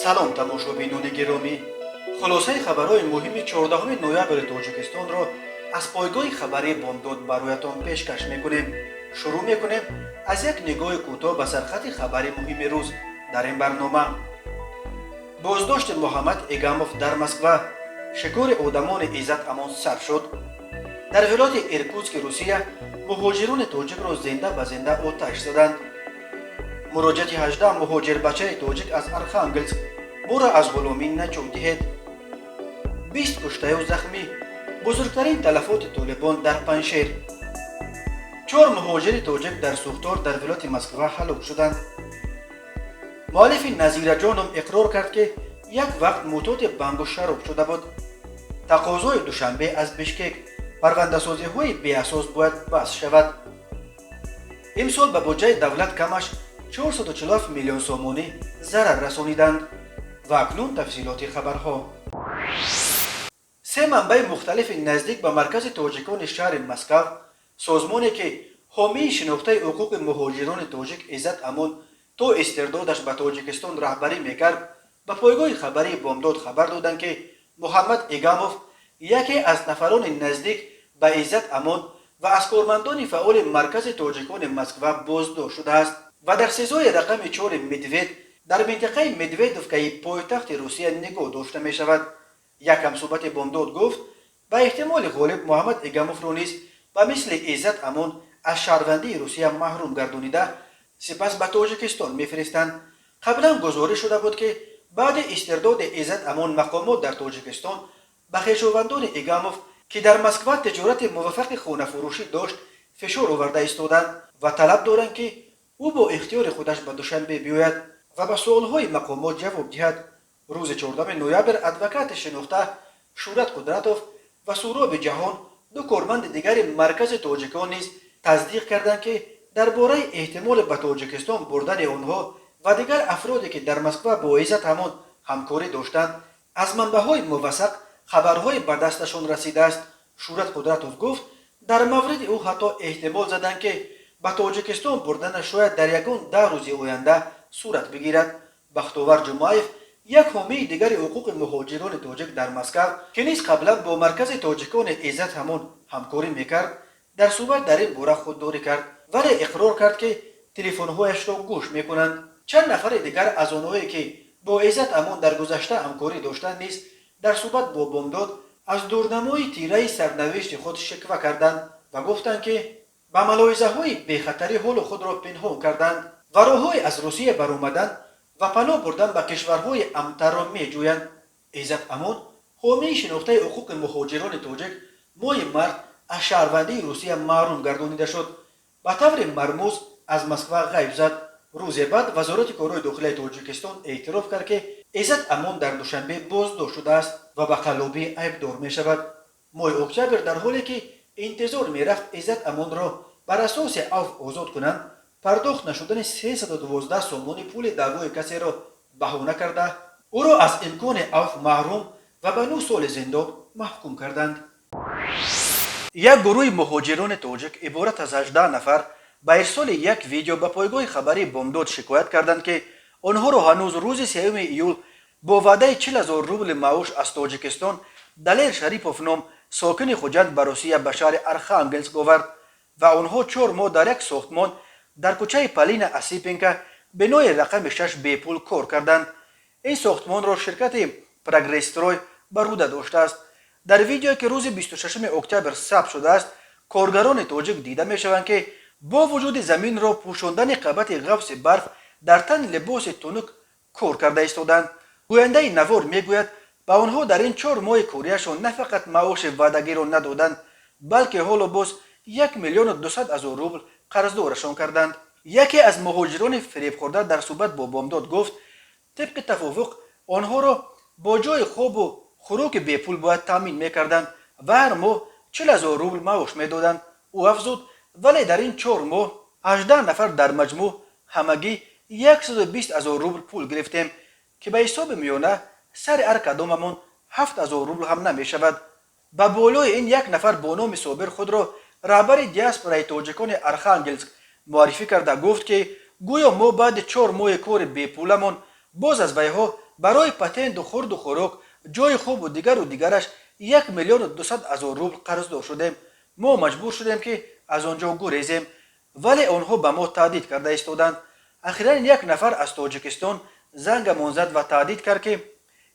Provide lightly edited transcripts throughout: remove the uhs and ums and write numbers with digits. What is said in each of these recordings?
салом тамошобинони гиромӣ, хулосаи хабарҳои муҳими 14 ноябри тоҷикистонро аз пойгоҳи хабарии бомдод бароятон пешкаш мекунем. шурӯъ мекунем аз як нигоҳи кӯтоҳ ба сархати хабари муҳими рӯз дар ин барнома. боздошти муҳаммад эгамов дар москва, шикори одамони иззат амон сар шуд. дар вилояти иркутски русия муҳоҷирони тоҷикро зинда ба зинда оташ заданд. муроҷиати 18 муҳоҷирбачаи тоҷик аз Архангельск моро аз ғуломӣ наҷот диҳед. 20 куштаю захмӣ, бузургтарин талафоти толибон дар Паншер. 4 муҳоҷири тоҷик дар сӯхтор дар вилояти Москва ҳалок шуданд. муаллифи Назираҷоном иқрор кард ки як вақт мутоти бангу шароб шуда буд. тақозои душанбе аз Бишкек: парвандасозиҳои беасос бояд бас шавад. имсол ба буҷаи давлат камаш 447 миллион сомонӣ зарар расониданд. ва акнун тафсилоти хабарҳо. се манбаи мухталифи наздик ба маркази тоҷикони шаҳри Москав, созмоне ки ҳомии шинохтаи ҳуқуқи муҳоҷирони тоҷик Иззат Амон то истирдодаш ба Тоҷикистон раҳбарӣ мекард, ба пойгоҳи хабарии бомдод хабар доданд ки Муҳаммад Эгамов, яке аз нафарони наздик ба Иззат Амон ва аз кормандони фаъоли маркази тоҷикони Москва боздошт шудааст ва дар сезои рақами 4 Медвед дар минтақаи Медведовкаи пойтахти Русия нигоҳ дошта мешавад. як ҳамсӯҳбати бомдод гуфт ба эҳтимоли ғолиб Муҳаммад Эгамовро низ ба мисли Иззат Амон аз шаҳрвандии Русия маҳрум гардонида сипас ба Тоҷикистон мефиристанд. қаблан гузориш шуда буд ки баъди истирдоди Иззат Амон мақомот дар Тоҷикистон ба хешовандони Эгамов ки дар Москва тиҷорати муваффақи хонафурӯшӣ дошт фишор оварда истоданд ва талаб доранд ки ӯ бо ихтиёри худаш ба Душанбе биёяд ва ба суолҳои мақомот ҷавоб диҳад. рӯзи 14 ноябр адвокати шинохта Шурат Қудратов ва Суроби Ҷаҳон, ду корманди дигари маркази тоҷикон низ таздиқ карданд ки дар бораи эҳтимоли ба Тоҷикистон бурдани онҳо ва дигар афроде ки дар Москва бо Иззат Амон ҳамкорӣ доштанд, аз манбаъҳои мувассақ хабарҳои ба дасташон расидааст. Шурат Қудратов гуфт дар мавриди ӯ ҳатто эҳтимол заданд ки ба Тоҷикистон бурданаш шояд дар ягон 10 рӯзи оянда сурат бигирад. Бахтовар Ҷумаев, як ҳомии дигари ҳуқуқи муҳоҷирони тоҷик дар Москав, ки низ қаблан бо маркази тоҷикони Иззат Амон ҳамкорӣ мекард, дар суҳбат дар ин бора худдорӣ кард, вале иқрор кард ки телефонҳояшро гӯш мекунанд. чанд нафари дигар аз онҳое ки бо Иззат Амон дар гузашта ҳамкорӣ доштанд низ дар суҳбат бо бомдод аз дурнамои тираи сарнавишти худ шиква карданд ва гуфтанд ки ба малоҳизаҳои бехатарӣ ҳолу худро пинҳон карданд ва роҳҳои аз Русия баромадан ва паноҳ бурдан ба кишварҳои амтарро меҷӯянд. Иззат Амон, ҳомии шинохтаи ҳуқуқи муҳоҷирони тоҷик, моҳи март аз шаҳрвандии Русия маҳрум гардонида шуд. ба таври мармӯз аз Москва ғайб зад. рӯзе баъд вазорати корҳои дохилияи Тоҷикистон эътироф кард ки Иззат Амон дар Душанбе боздошт шудааст ва ба қаллобӣ айбдор мешавад. моҳи октябр дар ҳоле ки интизор мерафт Иззат Амонро бар асоси авф озод кунанд, пардохт нашудани 312 сомони пули даъвои касеро баҳона карда, ӯро аз имкони авф маҳрум ва ба 9 соли зиндон маҳкум карданд. як гурӯҳи муҳоҷирони тоҷик иборат аз 18 нафар ба ирсоли як видео ба пойгоҳи хабарии бомдод шикоят карданд ки онҳоро ҳанӯз рӯзи 3 июл бо ваъдаи 40 000 рубли маош аз Тоҷикистон Далер Шарипов ном сокини хуҷанд ба Русия ба шаҳри Архангельск овард ва онҳо 4 моҳ дар як сохтмон дар кӯчаи Полина Осипенко бинои рақами 6 бепул кор карданд. ин сохтмонро ширкати Прогресстрой ба рӯда доштааст. дар видеое ки рӯзи 26 октябр сабт шудааст, коргарони тоҷик дида мешаванд ки бо вуҷуди заминро пӯшондани қабати ғафси барф дар тани либоси тунук кор карда истоданд. гӯяндаи Навор мегӯяд ба онҳо дар ин 4 моҳи корияшон на фақат маоши ваъдагиро надоданд, балки ҳоло боз 1 миллион 200 000 рубл қарздорашон карданд. яке аз муҳоҷирони фиребхӯрда дар суҳбат бо бомдод гуфт тибқи тафовуқ онҳоро бо ҷои хобу хӯроки бепул бояд таъмин мекарданд ва ҳар моҳ 40 000 рубл маош медоданд. ӯ афзуд вале дар ин 4 моҳ 18 нафар дар маҷмӯъ ҳамагӣ 120 000 рубл пул гирифтем ки ба ҳисоби миёна сари ҳар кадомамон 7 000 рубл ҳам намешавад. ба болои ин як нафар бо номи Собир худро раҳбари диаспораи тоҷикони Архангельск муаррифӣ карда гуфт ки гӯё мо баъди 4 моҳи кори бепуламон боз аз вайҳо برای پتند و خورد و خوراک جای خوب و دیگرش 1,200,000 روبل قرضدار شدیم. ما مجبور شدیم که از آنجا گریزیم، ولی آنها به ما تهدید کرده ایستادند. اخیرا یک نفر از تاجیکستان زنگمان زد و تهدید کرد که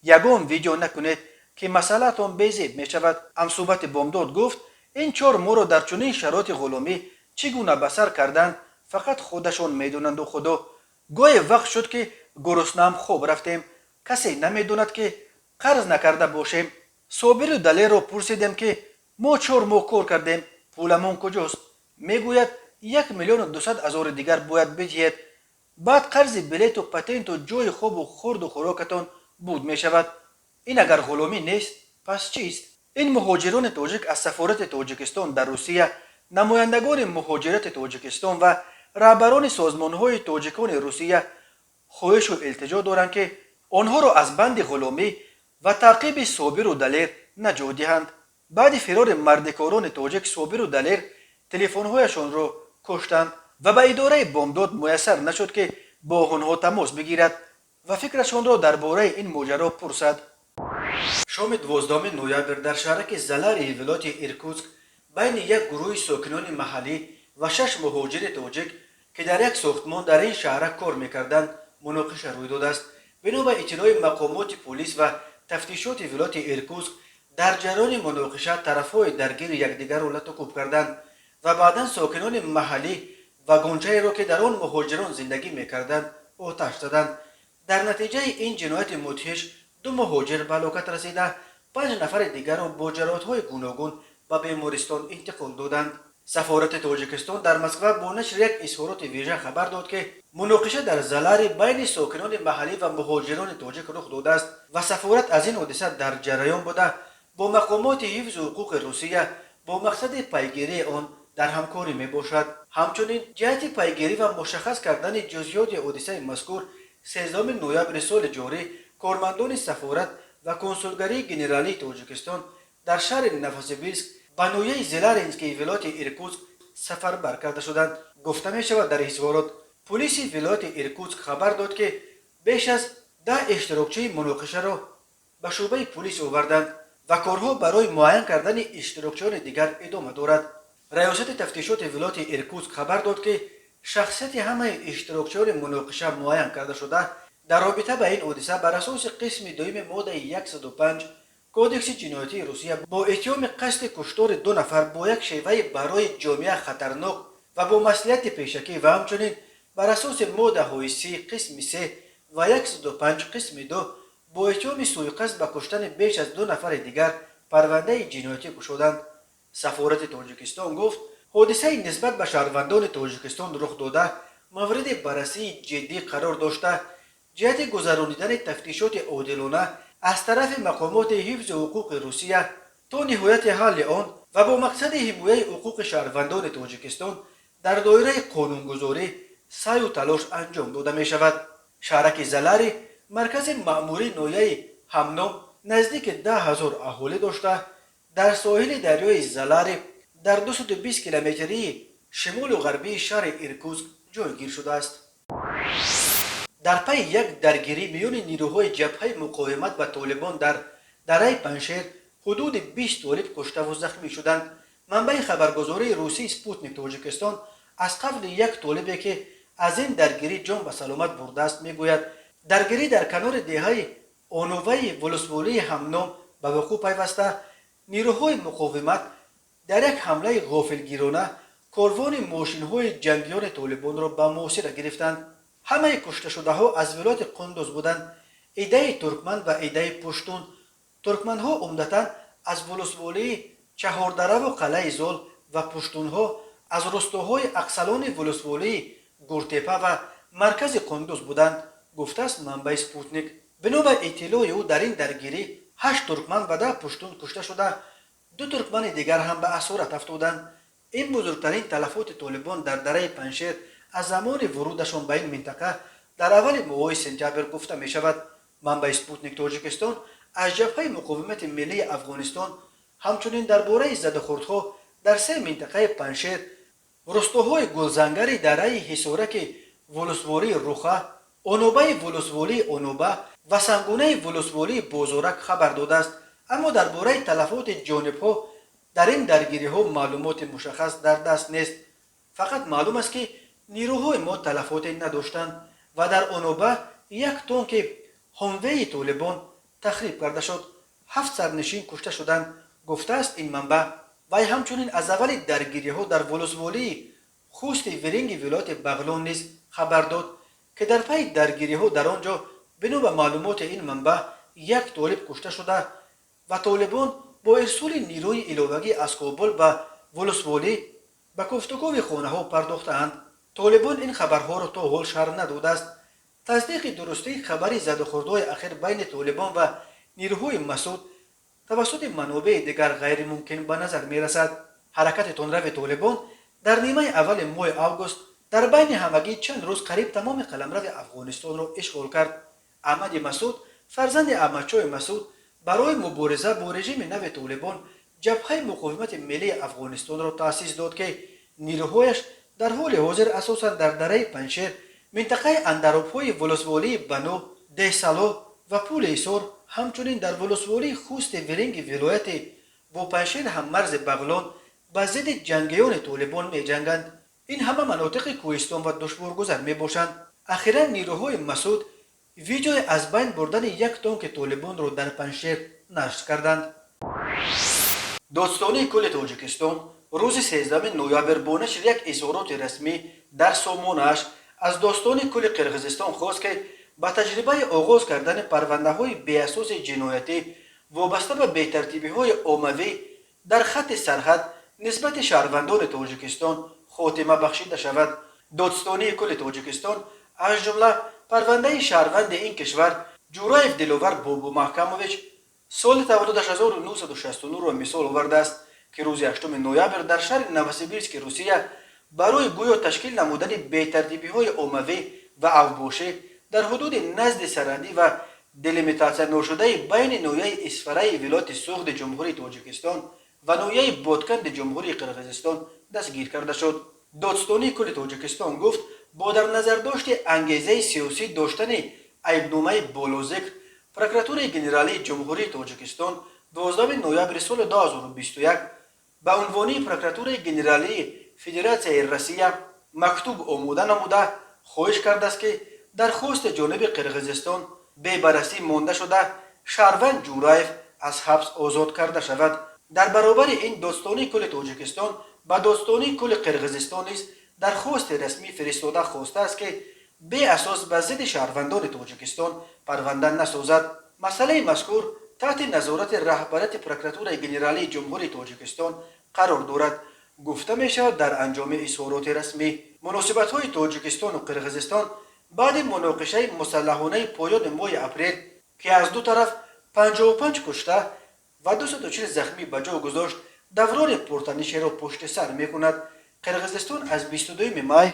یگان ویدیو نکنید که مسئلهتان بیضیب می شود. همصحبت بامداد گفت این 4 ما را در چنین شرایط غلامی چگونه بسر کردند فقط خودشان میدونند و خدا. گاهی وقت شد که گرسنه‌ام خوب رفتیم، کسی نمیدوند که قرض نکرده باشیم. صابر و دلیر را پرسیدیم که ما 4 ماه کار کردیم، پولمون کجاست؟ میگوید 1,200,000 دیگر باید بدهید. بعد قرض بلیط و پتنت و جای خوب و خورد و خوراکتان بود می شود. این اگر غلامی نیست پس چیست؟ این مهاجران تاجیک از سفارت تاجیکستان در روسیه، نمایندگان مهاجرت تاجیکستان و رهبران سازمان‌های تاجیکان روسیه خواهش و التجا دارند که آنها را از بند غلامی و تعقیب صابر و دلیر نجات دهند. بعد فرار مردکاران تاجیک، صابر و دلیر تلفن‌هایشان را کشتند و به اداره بامداد میسر نشد که با آنها تماس بگیرد و فکرشان را درباره این ماجرا پرسد. شام 12 نوامبر در شهرک زلاری ولایت ایرکوتسک بین یک گروه ساکنان محلی و 6 مهاجر تاجیک که در یک ساختمان در این شهرک کار میکردند مناقشه روی داده است. بنا به اطلاع مقامات پلیس و تفتیشات ولایت ایرکوتسک، در جریان مناقشه طرفهای درگیر یکدیگر را لطکوب کردند و بعدا ساکنان محلی و گنجه‌ای را که در آن مهاجران زندگی میکردند آتش زدند. در نتیجه این جنایت مدهش 2 مهاجر به هلاکت رسیده، 5 نفر دیگر را با جراحت‌های گوناگون به بیمارستان انتقال دادند. سفارت تاجیکستان در مسکو با نشر یک اظهارات ویژه خبر داد که مناقشه در زلاری بین ساکنان محلی و مهاجران تاجیک رخ داده است و سفارت از این حادثه در جریان بوده با مقامات حفظ حقوق روسیه با مقصد پیگیری آن در همکاری می باشد. همچنین جهت پیگیری و مشخص کردن جزئیات حادثه مذکور 13 نوامبر سال جاری، کارمندان سفارت و کنسولگری گنرالی تاجیکستان در شهر نووسیبیرسک به ناحیه زلارینسکی ولایت ایرکوتسک سفربر کرده شدند. گفته می شود در اظهارات پلیس ولایت ایرکوتسک خبر داد که بیش از 10 اشتراکچی مناقشه را به شعبه پلیس آوردند و کارها برای معاین کردن اشتراکچیان دیگر ادامه دارد. ریاست تفتیشات ولایت ایرکوتسک خبر داد که شخصیت همه اشتراکچیان مناقشه معاین کرده شده در رابطه با این حادثه بر اساس قسم دوم ماده 105 کودکس جنایتی روسیه با اتهام قصد کشتار 2 نفر با یک شیوه برای جامعه خطرناک و با مسئولیت پیشکی و همچنین بر اساس ماده های 3 قسم 3 و 105 قسم 2 با اتهام سوءقصد به کشتن بیش از 2 نفر دیگر پرونده جنایتی گشودند. سفارت تاجیکستان گفت حادثه نسبت به شهروندان تاجیکستان رخ داده مورد بررسی جدی قرار داشته، جهت گذرانیدن تفتیشات عادلانه از طرف مقامات حفظ حقوق روسیه تا نهایت حل آن و با مقصد حمایت حقوق شهروندان تاجیکستان در دایره قانونگذاری سعی و تلاش انجام داده می شود. شهرک زلاری مرکز مأموری ناحیه همنام نزدیک 10,000 اهالی داشته در ساحل دریای زلاری در 220 کیلومتری شمال و غربی شهر ایرکوتسک جایگیر شده است. در پی یک درگیری میان نیروهای جبهه مقاومت و طالبان در دره پنشیر حدود 20 طالب کشته و زخمی شدند. منبع خبرگزاری روسی سپوتنیک تاجیکستان از قبل یک طالبی که از این درگیری جان به سلامت برده است میگوید درگیری در کنار دهه آنووی ولسوالی همنام به وقوع پیوسته. نیروهای مقاومت در یک حمله غافلگیرانه کاروان ماشین‌های جنگیان طالبان را به محاصره گرفتند. همه کشته شده ها از ولایت قندوز بودند. ایده ترکمن و ایده پشتون. ترکمن ها عمدتاً از ولسوالی چهاردره و قلعه زال و پشتون ها از رستاهای اقسلان ولسوالی گورتپه و مرکز قندوز بودند، گفته است منبع سپوتنیک. بنا به اطلاع او در این درگیری 8 ترکمن و 10 پشتون کشته شده، 2 ترکمن دیگر هم به اسارت افتادند. این بزرگترین تلفات طالبان در دره پنشیر از زمان ورودشان به این منطقه در اول ماه سپتامبر گفته می شود. منبع سپوتنیک تاجیکستان از جبهه مقاومت ملی افغانستان همچنین درباره زده‌خوردها در 3 منطقه پنشیر، رستاهای گلزنگری دره حصارک ولسوالی روخه، آنوبه ولسوالی آنوبه و سنگونه ولسوالی بزرگ خبر داده است. اما درباره تلفات جانبها در این درگیری ها معلومات مشخص در دست نیست. فقط معلوم است که نیروهای ما تلفات نداشتند و در آنوبه یک تانک هموی طالبان تخریب کرده شد. 7 سرنشین کشته شدند گفته است این منبع. و همچنین از اول درگیری ها در ولسوالی خوست ورنگ ولایت بغلان نیز خبر داد که در پی درگیری ها در آنجا بنا به معلومات این منبع یک طالب کشته شده و طالبان با ارسال نیروی علاوگی از کابل به ولسوالی به گفتگوی خانه ها پرداختند. طالبان این خبرها را تا حال شرح نداده است. تصدیق درستی خبری زد و خوردهای اخیر بین طالبان و نیروهای مسعود توسط منابع دیگر غیر ممکن به نظر می رسد. حرکت تندرو طالبان در نیمه اول ماه اوگوست در بین همگی چند روز قریب تمام قلمرو افغانستان را اشغال کرد. احمد مسعود فرزند احمدشاه مسعود برای مبارزه با رژیم نو طالبان جبهه مقاومت ملی افغانستان را تأسیس داد که نیروهایش در حال حاضر اساسا در دره پنشیر، منطقه اندرابهای ولسوالی بنو، دهسالو و پول ایسار، همچنین در ولسوالی خوست ورنگ ولایت با پنشیر هم مرز بغلان به ضد جنگیان طالبان می جنگند. این همه مناطق کوهستان و دشوارگذر می باشند. اخیرا نیروهای مسعود ویدیو از بین بردن یک تانک طالبان را در پنشیر نشر کردند. دادستانی کل تاجیکستان روز 13 نوامبر با نشر یک اظهارات رسمی در سامانه‌اش از دادستان کل قرقیزستان خواست که با تجربه آغاز کردن پرونده های بی اساس جنایتی وابسته به بی‌ترتیبی های عمومی در خط سرحد نسبت شهروندان تاجیکستان خاتمه بخشیده شود. دادستانی کل تاجیکستان از جمله پرونده شهروند این کشور جورایف دلوور بابو محکمویچ سال تولدش 1969 را مثال آورده است که روز 8 نوامبر در شهر نوسیبیرسک روسیه برای گویا تشکیل نمودن بی‌ترتیبی های عمومی و اوباشی در حدود نزد سرحدی و دلیمیتاسیون نشده بین ناحیه اسفرای ولایت سوغد جمهوری تاجیکستان و ناحیه بادکند جمهوری قرقیزستان دستگیر کرده شد. دادستانی کل تاجیکستان گفت با در نظر داشت انگیزه سیاسی داشتن عیبنامه بالوذکر، پروکراتور گنرالی جمهوری تاجیکستان 12 نوامبر سال 2021 به عنوان پروکراتور گنرالی فدراسیای روسیه مکتوب آماده نموده خواهش کرده است که درخواست جانب قرقیزستان به بررسی مانده شده شهروند جورایف از حبس آزاد کرده شود. در برابر این دادستانی کل تاجیکستان به دادستانی کل قرقیزستان نیز درخواست رسمی فرستاده خواسته است که به اساس به ضد شهروندان تاجیکستان پرونده نسازد. مسئله مذکور تحت نظارت رهبریت پروکراتور گنرالی جمهوری تاجیکستان قرار دارد. گفته می شود در انجام اظهارات رسمی مناسبت های تاجیکستان و قرقیزستان بعد مناقشه مسلحانه پایان ماه اپریل که از دو طرف 55 کشته و 240 زخمی به جا گذاشت دوران پرتنشی را پشت سر می کند. قرقیزستان از 22 می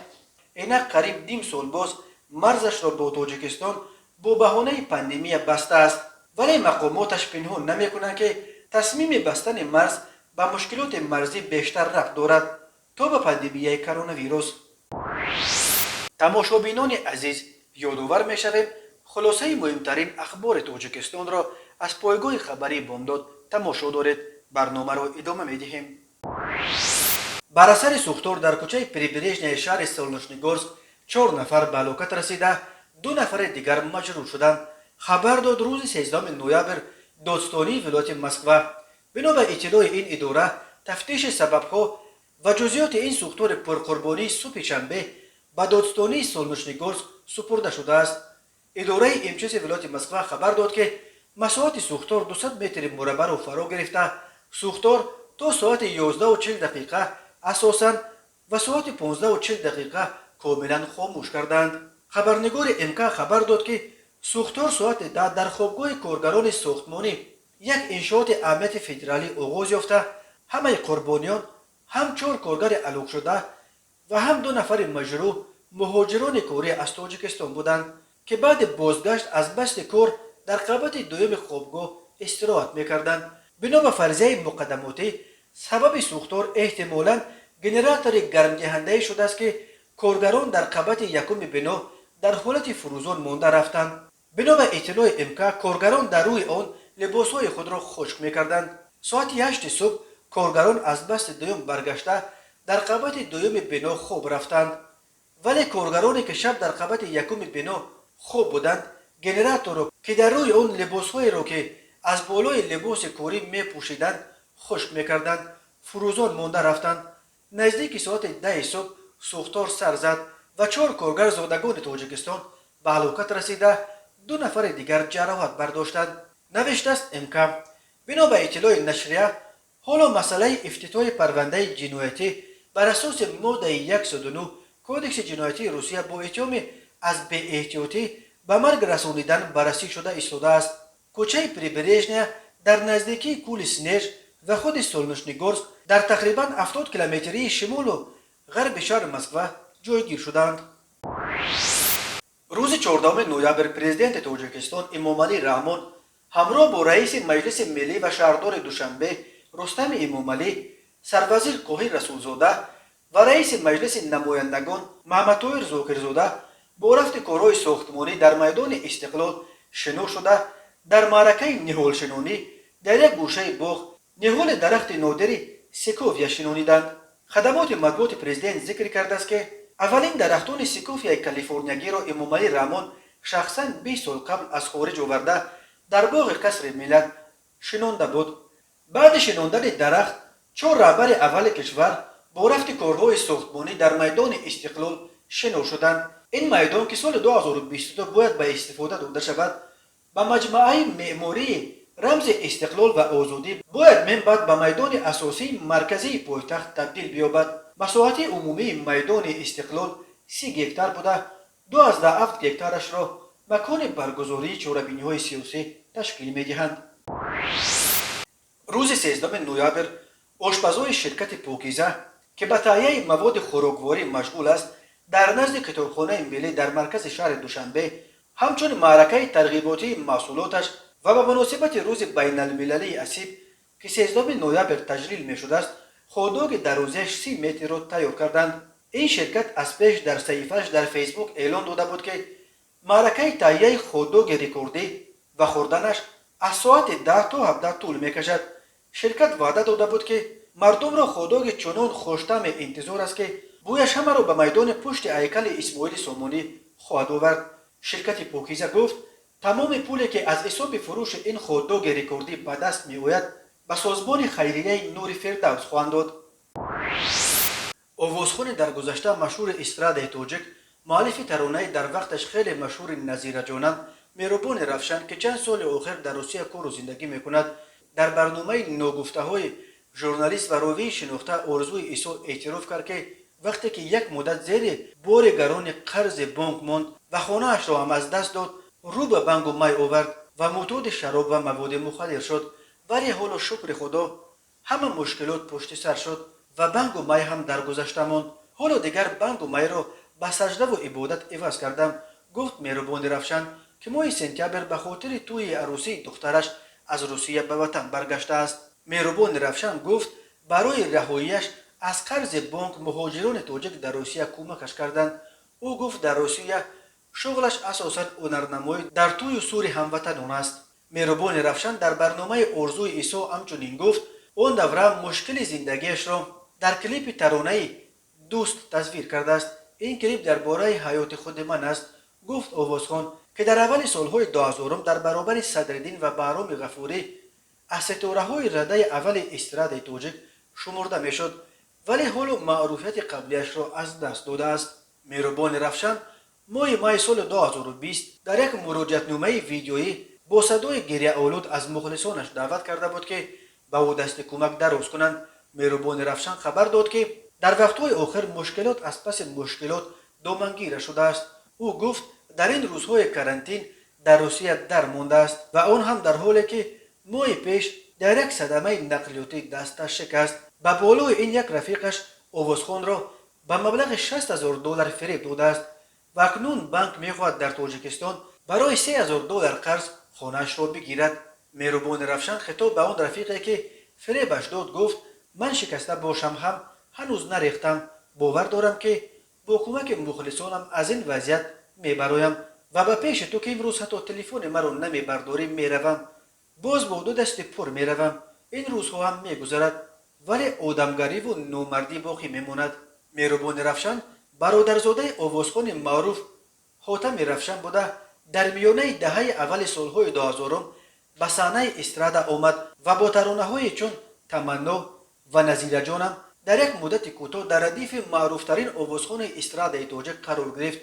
اینک قریب نیم سال باز مرزش را با تاجیکستان با بهانه پاندمی بسته است، ولی مقاماتش پنهان نمی کنند که تصمیم بستن مرز به مشکلات مرزی بیشتر ربط دارد تا به پاندمی کرونا ویروس. تماشابینان عزیز، یادآور می شویم خلاصه مهمترین اخبار تاجیکستان را از پایگاه خبری بامداد تماشا دارید. برنامه را ادامه می دهیم. بر اثر سوختار در کوچه پریبریژنی شهر سولنوشنیگورسک 4 نفر به هلاکت رسیده، 2 نفر دیگر مجروح شدند. خبر داد روز 13 نوامبر دادستانی ولایت مسکو. بنا به اطلاع این اداره تفتیش سببها و جزئیات این سوختار پرقربانی صبح شنبه به دادستانی سولنوشنیگورسک سپرده شده است. اداره امچس ولایت مسکو خبر داد که مساحت سوختار 200 متر مربع را فرا گرفته. سوختار تا ساعت 11:40 اساساً و ساعت 15:40 کاملا خاموش کردند. خبرنگار امکا خبر داد که سوختار ساعت 10 در خوابگاه کارگران ساختمانی یک انشاءات امنیت فدرالی آغاز یافته. همه قربانیان هم 4 کارگر هلاک شده و هم 2 نفر مجروح مهاجران کاری از تاجیکستان بودند که بعد بازگشت از بست کار در قبط دوم خوابگاه استراحت میکردند. بنا به فرضیه مقدماتی سبب سوختار احتمالاً گنراتور گرمدهنده شده است که کارگران در قبط یکم بنا در حالت فروزان مانده رفتند. بنا به اطلاع امکا کارگران در روی آن لباسهای خود را خشک میکردند. ساعت 8 صبح کارگران از بست دوم برگشته در قبت دوم بنا خواب رفتند. ولی کارگرانی که شب در قبت یکم بنا خوب بودند گنراتور را که در روی آن لباسهایی را که از بالای لباس کاری می پوشیدند خشک میکردند فروزان مانده رفتند. نزدیک ساعت 10 صبح سوختار سر زد و 4 کارگر زادگان تاجیکستان به هلاکت رسیده، 2 نفر دیگر جراحت برداشتند. نوشته است امکا بنا به اطلاع نشریه حالا مسئله افتتاح پرونده جنایتی بر اساس ماده 109 کودکس جنایتی روسیه با اتهام از بی احتیاطی به مرگ رسانیدن بررسی شده ایستاده است. کوچه پریبرژنیا در نزدیکی کول سنژ و خود سولنشنیگورسک در تقریبا 70 کیلومتری شمال و غرب شهر مسکو جایگیر شدند. روز 14 نوامبر پرزیدنت تاجیکستان امامعلی رحمان همراه با رئیس مجلس ملی و شهردار دوشنبه رستم امامعلی، سروزیر کوهی رسولزاده و رئیس مجلس نمایندگان محمد طاهر زاکرزاده با رفت کارهای ساختمانی در میدان استقلال شنا شده در معرکه نهال شنانی در یک گوشه باغ نهال درخت نادری سیکوویا شنانیدند. خدمات مطبوعات پرزیدنت ذکر کرده است که اولین درختان سیکوویا کالیفرنیایی را امامعلی رحمان شخصا 20 سال قبل از خارج آورده در باغ قصر ملت شنانده بود. بعد شناندن درخت 4 رهبر اول کشور با رفت کارهای ساختمانی در میدان استقلال شنا شدند. این میدان که سال 2022 باید به استفاده داده شود به مجموعه معماری رمز استقلال و آزادی باید من بعد به میدان اساسی مرکزی پایتخت تبدیل بیابد. مساحت عمومی میدان استقلال 30 گکتار بوده، 2.7 گکتارش را مکان برگزاری چهاربینی‌های سیاسی تشکیل می‌دهند. روز 13 نوامبر آشپزای شرکت پاکیزه که به تهیه مواد خوراکواری مشغول است در نزد کتابخانه ملی در مرکز شهر دوشنبه همچون معرکه ترغیباتی محصولاتش و به مناسبت روز بین المللی اسیب که 13 نوامبر تجلیل می شده است خودروگ درازیش 30 متر را تیار کردند. این شرکت از پیش در صحیفه‌اش در فیسبوک اعلان داده بود که معرکه تهیه خودروگ رکوردی و خوردنش از ساعت 10 تا 17 طول می کشد. شرکت وعده داده بود که مردم را خودروگ چنان خوش‌طعم انتظار است که بویش همه را به میدان پشت هیکل اسماعیل سامانی خواهد آورد. شرکت پاکیزه گفت تمام پولی که از حساب فروش این خودروگ رکوردی به دست می آید به سازمان خیریه نور فردوس خواهند داد. آوازخوان در گذشته مشهور استراد تاجیک مؤلف ترانه در وقتش خیلی مشهور نظیر جانم مهربان رفشن که چند سال آخر در روسیه کار و زندگی میکند در برنامه ناگفته های ژورنالیست و راوی شناخته آرزوی عیسی اعتراف کرد که وقتی که یک مدت زیر بار گران قرض بانک ماند و خانه اش را هم از دست داد رو به بنگ و می آورد و معتاد شراب و مواد مخدر شد، ولی حالا شکر خدا همه مشکلات پشت سر شد و بنگ و می هم در گذشته ماند. حالا دیگر بنگ و می را به سجده و عبادت عوض کردم، گفت مهربان رفشن که ماه سپتامبر به خاطر توی عروسی دخترش از روسیه به وطن برگشته است. مهربان رفشن گفت برای رهاییش از قرض بانک مهاجران تاجیک در روسیه کمکش کردند. او گفت در روسیه شغلش اساساً هنرنمایی در توی و سور هموطنان است. مهربان رفشن در برنامه آرزوی عیسی همچنین گفت اون دوره مشکل زندگیش را در کلیپ ترانه دوست تصویر کرده است. این کلیپ درباره حیات خود من است، گفت آوازخوان که در اول سالهای 2000 در برابر صدرالدین و بهرام غفوری از ستاره‌های رده اول استراد تاجیک شمرده میشد، ولی حالا معروفیت قبلیش را از دست داده است. مهربان رفشن ماه مای سال 2020 در یک مراجعتنامه ویدیویی با صدای گریه آلود از مخلصانش دعوت کرده بود که به او دست کمک دراز کنند. مهربان رفشن خبر داد که در وقتهای آخر مشکلات از پس مشکلات دامنگیر شده است. او گفت در این روزهای کرانتین در روسیه در مانده است و آن هم در حالی که ماه پیش در یک صدمه نقلیاتی دستش شکست. به بالای این یک رفیقش آوازخوان را به مبلغ $60,000 فریب داده است و اکنون بانک میخواهد در تاجیکستان برای $3,000 قرض خانه‌اش را بگیرد. مهربان رفشن خطاب به آن رفیقی که فریبش داد گفت من شکسته باشم هم هنوز نریختم، باور دارم که با کمک مخلصانم از این وضعیت میبرایم. و به پیش تو که امروز حتی تلفن مرا نمیبرداری میروم، باز با دو دست پر میروم. این روزها هم میگذرد ولی آدمگری و نومردی باقی میماند. مهربان رفشن برادرزاده آوازخوان معروف حاتم رفشن بوده. در میانه دهه اول سالهای 2000 به صحنه استرادا آمد و با ترانه‌های چون تمنا و نظیر جانم در یک مدت کوتاه در ردیف معروفترین آوازخوان استرادای تاجیک قرار گرفت.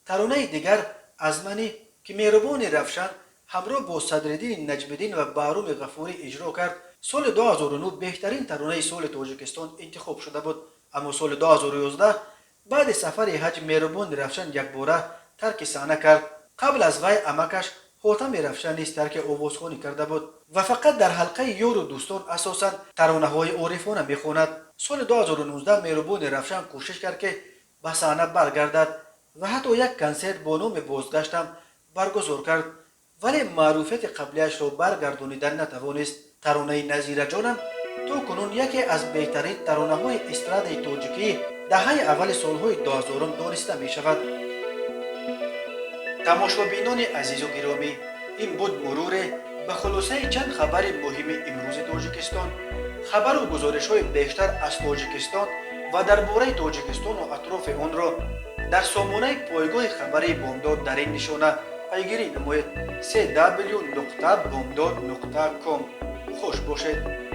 ترانه دیگر از منی که مهربان رفشن همراه با صدرالدین نجم‌الدین و بهرام غفوری اجرا کرد، سال 2009 بهترین ترانه سال تاجیکستان انتخاب شده بود. اما سال 2011 بعد سفر حج مهربان رفشن یک باره ترک صحنه کرد. قبل از وی امکش حاتم رفشن نیز ترک آوازخوانی کرده بود و فقط در حلقه یار و دوستان اساساً ترانه‌های عارفانه میخواند. سال 2019 مهربان رفشن کوشش کرد که به صحنه برگردد و حتی یک کنسرت با نام بازگشتم برگزار کرد، ولی معروفیت قبلیش را برگردانیدن نتوانست. ترانه نظیر جانم تا کنون یکی از بهترین ترانه‌های استرادای تاجیکی دهه اول سالهای 2000 دانسته می شود. تماشابینان عزیز و گرامی، این بود مرور به خلاصه چند خبر مهم امروز تاجیکستان. خبر و گزارش های بیشتر از تاجیکستان و درباره تاجیکستان و اطراف آن را در سامانه پایگاه خبری بامداد در این نشانه پیگیری نمایید: www.bamdad.com. خوش باشید.